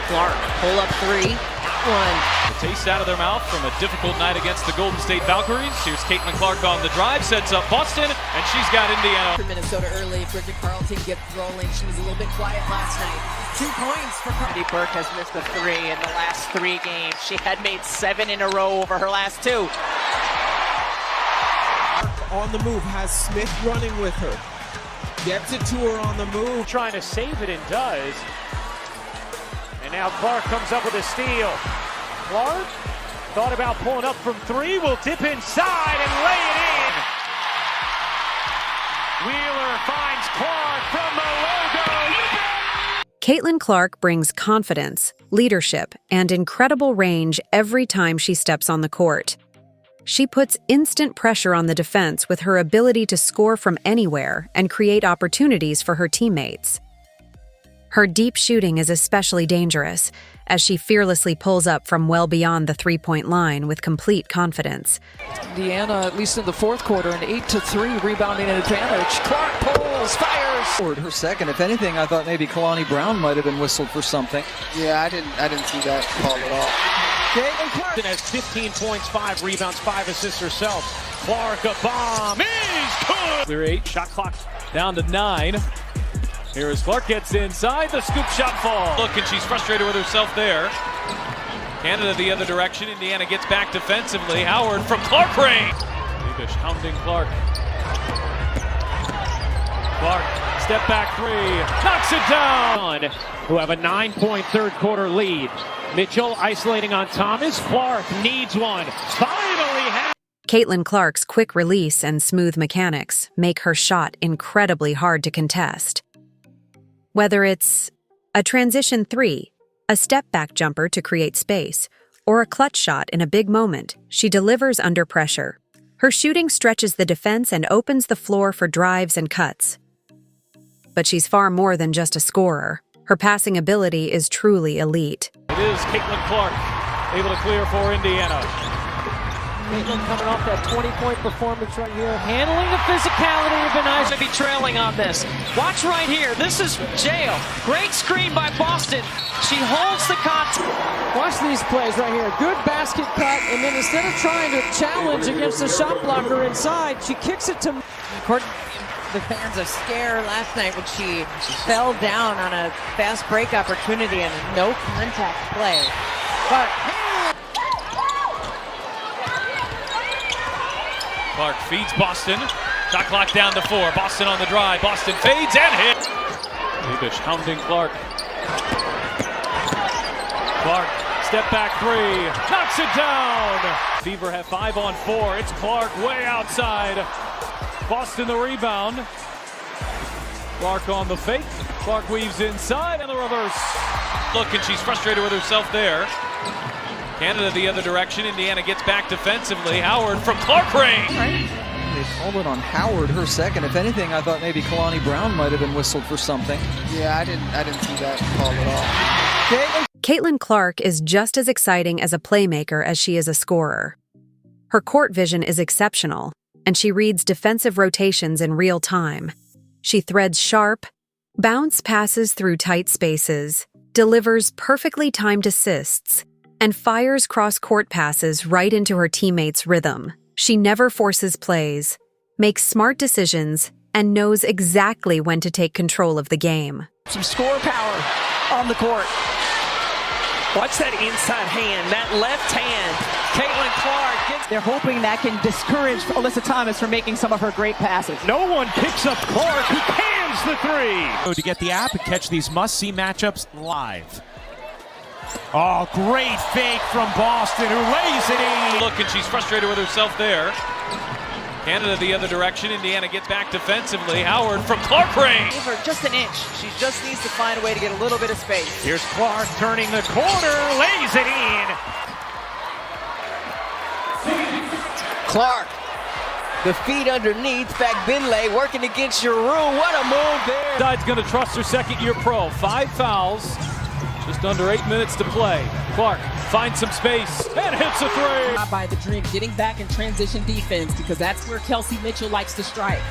Clark, pull up three, one. The taste out of their mouth from a difficult night against the Golden State Valkyries. Here's Caitlin Clark on the drive, sets up Boston, and she's got Indiana. For Minnesota early, Bridget Carleton gets rolling. She was a little bit quiet last night. 2 points for Carleton. Burke has missed a three in the last 3 games. She had made 7 in a row over her last 2. On the move, has Smith running with her. Gets it to her on the move. Trying to save it and does. And now Clark comes up with a steal. Clark thought about pulling up from 3, will dip inside and lay it in. Wheeler finds Clark from the logo. Caitlin Clark brings confidence, leadership, and incredible range every time she steps on the court. She puts instant pressure on the defense with her ability to score from anywhere and create opportunities for her teammates. Her deep shooting is especially dangerous, as she fearlessly pulls up from well beyond the three-point line with complete confidence. Indiana, at least in the fourth quarter, an 8-3 rebounding advantage. Clark pulls, fires. Her second. If anything, I thought maybe Kalani Brown might have been whistled for something. Yeah, I didn't see that call at all. Caitlin Clark has 15 points, 5 rebounds, 5 assists herself. Clark, a bomb is good. Clear 8, shot clock down to 9. Here as Clark gets inside, the scoop shot falls. Look, and she's frustrated with herself there. Canada the other direction. Indiana gets back defensively. Howard from Clark range. Davis hounding Clark. Clark, step back 3, knocks it down. Who have a 9-point third quarter lead. Mitchell isolating on Thomas. Clark needs one. Finally has. Caitlin Clark's quick release and smooth mechanics make her shot incredibly hard to contest. Whether it's a transition 3, a step-back jumper to create space, or a clutch shot in a big moment, she delivers under pressure. Her shooting stretches the defense and opens the floor for drives and cuts. But she's far more than just a scorer. Her passing ability is truly elite. It is Caitlin Clark able to clear for Indiana. Caitlin coming off that 20-point performance right here. Handling the physicality of Beniza. Be trailing on this. Watch right here. This is jail. Great screen by Boston. She holds the contact. Watch these plays right here. Good basket cut, and then instead of trying to challenge against the shot blocker inside, she kicks it to... The fans are scared last night when she fell down on a fast break opportunity and a no contact play. But Clark feeds Boston. Shot clock down to 4. Boston on the drive. Boston fades and hits. Davis hounding Clark. Clark, step back 3. Knocks it down. Fever have 5 on 4. It's Clark way outside. Boston the rebound. Clark on the fake. Clark weaves inside and the reverse. Look, and she's frustrated with herself there. Canada the other direction. Indiana gets back defensively. Howard from Clark range. They called it on Howard, her second. If anything, I thought maybe Kalani Brown might have been whistled for something. Yeah, I didn't see that call at all. Caitlin Clark is just as exciting as a playmaker as she is a scorer. Her court vision is exceptional, and she reads defensive rotations in real time. She threads sharp, bounce passes through tight spaces, delivers perfectly timed assists, and fires cross-court passes right into her teammates' rhythm. She never forces plays, makes smart decisions, and knows exactly when to take control of the game. Some score power on the court. Watch that inside hand, that left hand. Caitlin Clark. They're hoping that can discourage Alyssa Thomas from making some of her great passes. No one picks up Clark, who cans the 3. To get the app and catch these must-see matchups live. Oh, great fake from Boston, who lays it in. Look, and she's frustrated with herself there. Canada the other direction. Indiana gets back defensively. Howard from Clark range. Give her just an inch. She just needs to find a way to get a little bit of space. Here's Clark turning the corner, lays it in. Clark, the feet underneath, Binley working against your room. What a move there. Side's going to trust her second-year pro. 5 fouls, just under 8 minutes to play. Clark finds some space and hits a 3. by the Dream, getting back in transition defense because that's where Kelsey Mitchell likes to strike.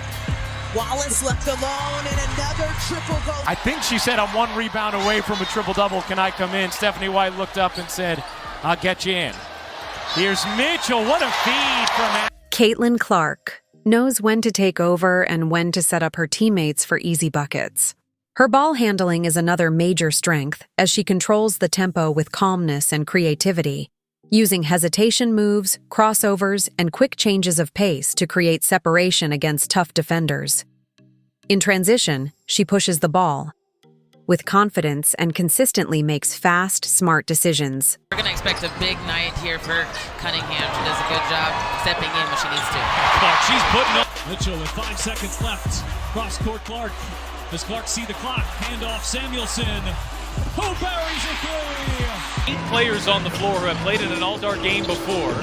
Wallace left alone and another triple goal. I think she said, I'm one rebound away from a triple-double. Can I come in? Stephanie White looked up and said, I'll get you in. Here's Mitchell. What a feed from Caitlin Clark knows when to take over and when to set up her teammates for easy buckets. Her ball handling is another major strength as she controls the tempo with calmness and creativity, using hesitation moves, crossovers, and quick changes of pace to create separation against tough defenders. In transition, she pushes the ball with confidence and consistently makes fast, smart decisions. We're going to expect a big night here for Cunningham. She does a good job stepping in when she needs to. Clark, she's putting up. Mitchell with 5 seconds left. Cross court Clark. Does Clark see the clock? Handoff Samuelson. Who buries a 3? 8 players on the floor who have played in an all-star game before.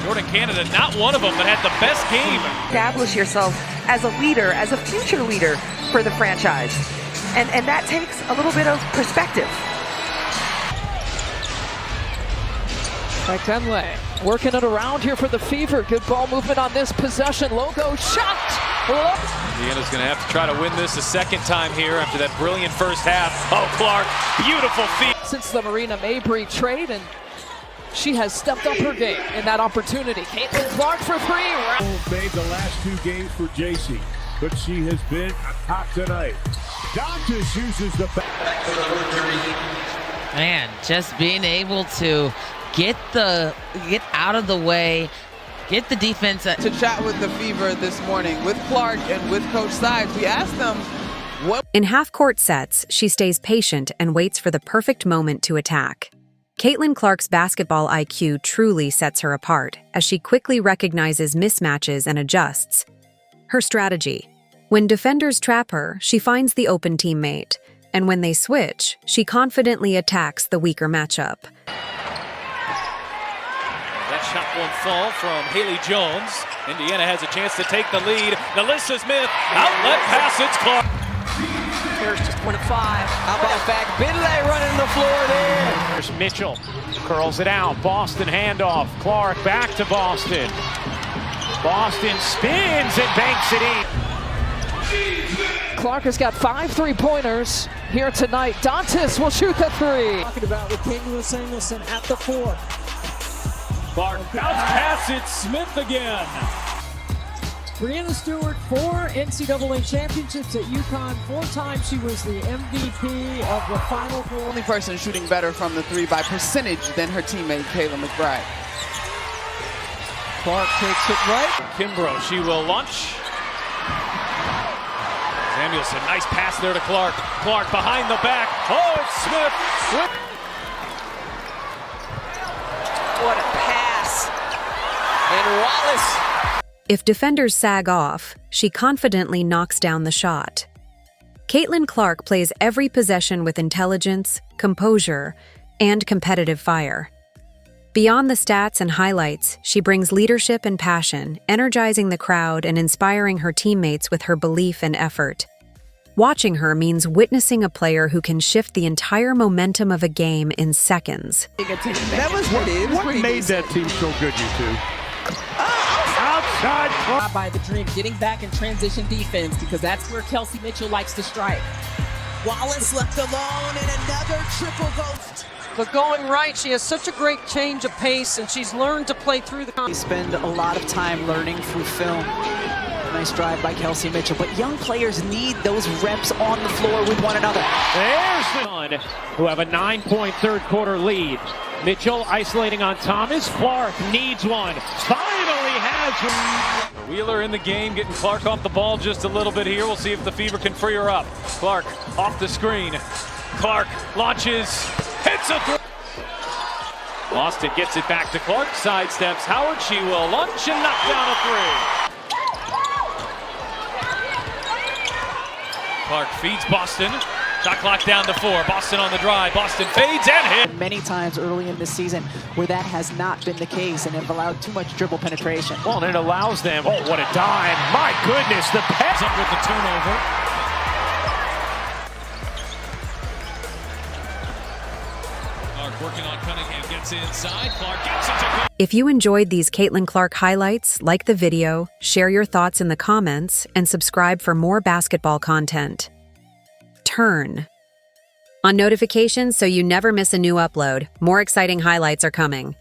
Jordan Canada, not one of them, but had the best game. Establish yourself as a leader, as a future leader for the franchise. And that takes a little bit of perspective. Benley working it around here for the Fever. Good ball movement on this possession. Logo shot. Indiana's going to have to try to win this a second time here after that brilliant first half. Oh, Clark, beautiful feed. Since the Marina Mabry trade, and she has stepped up her game in that opportunity. Caitlin Clark for 3. Made the last 2 games for JC, but she has been hot tonight. Dantas uses the Man, just being able to get out of the way, get the defense. To chat with the Fever this morning with Clark and with Coach Sides, we asked them what. In half-court sets, she stays patient and waits for the perfect moment to attack. Caitlin Clark's basketball IQ truly sets her apart as she quickly recognizes mismatches and adjusts. Her strategy: when defenders trap her, she finds the open teammate, and when they switch, she confidently attacks the weaker matchup. That shot won't fall from Haley Jones. Indiana has a chance to take the lead. Nalissa Smith, outlet pass, it's Clark. There's just 1 of 5. How about back Binley running the floor there? There's Mitchell, curls it out. Boston handoff. Clark back to Boston. Boston spins and banks it in. Clark has got 5 3-pointers here tonight. Dantas will shoot the 3. Talking about with Caitlin Samuelson at the 4. Clark bounce pass it, Smith again. Brianna Stewart, 4 NCAA championships at UConn. 4 times she was the MVP of the Final Four. Only person shooting better from the 3 by percentage than her teammate Kayla McBride. Clark takes it right. Kimbrough, she will launch. Samuelson, nice pass there to Clark. Clark behind the back. Oh, it's Smith. What a pass. And Wallace. If defenders sag off, she confidently knocks down the shot. Caitlin Clark plays every possession with intelligence, composure, and competitive fire. Beyond the stats and highlights, she brings leadership and passion, energizing the crowd and inspiring her teammates with her belief and effort. Watching her means witnessing a player who can shift the entire momentum of a game in seconds. That was what made that team so good, you two? Outside by the Dream, getting back in transition defense because that's where Kelsey Mitchell likes to strike. Wallace left alone and another triple ghost. But going right, she has such a great change of pace, and she's learned to play through the. We spend a lot of time learning through film. Nice drive by Kelsey Mitchell, but young players need those reps on the floor with one another. There's the one who have a 9-point third quarter lead. Mitchell isolating on Thomas. Clark needs one. Finally has one. Wheeler in the game, getting Clark off the ball just a little bit here. We'll see if the Fever can free her up. Clark off the screen. Clark launches, hits a three. Boston gets it back to Clark, sidesteps Howard. She will launch and knock down a 3. Clark feeds Boston. Shot clock down to 4. Boston on the drive. Boston fades and hit. Many times early in the season where that has not been the case and have allowed too much dribble penetration. Well, and it allows them. Oh, what a dime. My goodness, the pass up with the turnover. Clark Working on Cunningham, gets inside. Clark gets it to go. If you enjoyed these Caitlin Clark highlights, like the video, share your thoughts in the comments, and subscribe for more basketball content. Turn on notifications so you never miss a new upload. More exciting highlights are coming.